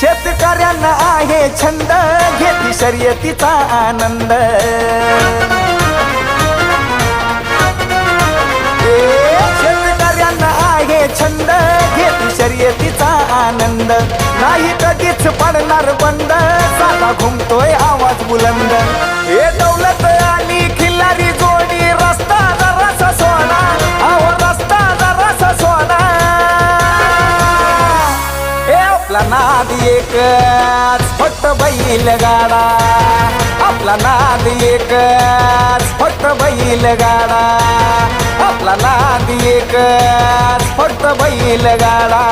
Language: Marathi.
शेतकऱ्यांना आहे छंद घेती शर्यतीचा आनंद शेतकऱ्यांना आहे छंद घेती शर्यतीचा आनंद नाही कधीच पडणार बंद साधा घुमतोय आवाज बुलंद हे दौलत आणि खिल्लारी जोडी रस्ता जरासा सोडा अहो रस्ता जरासा सोडा आपला नाद एकच फक्त बैलगाडा आपला नाद एकच फक्त बैलगाडा आपला नाद एकच फक्त बैलगाडा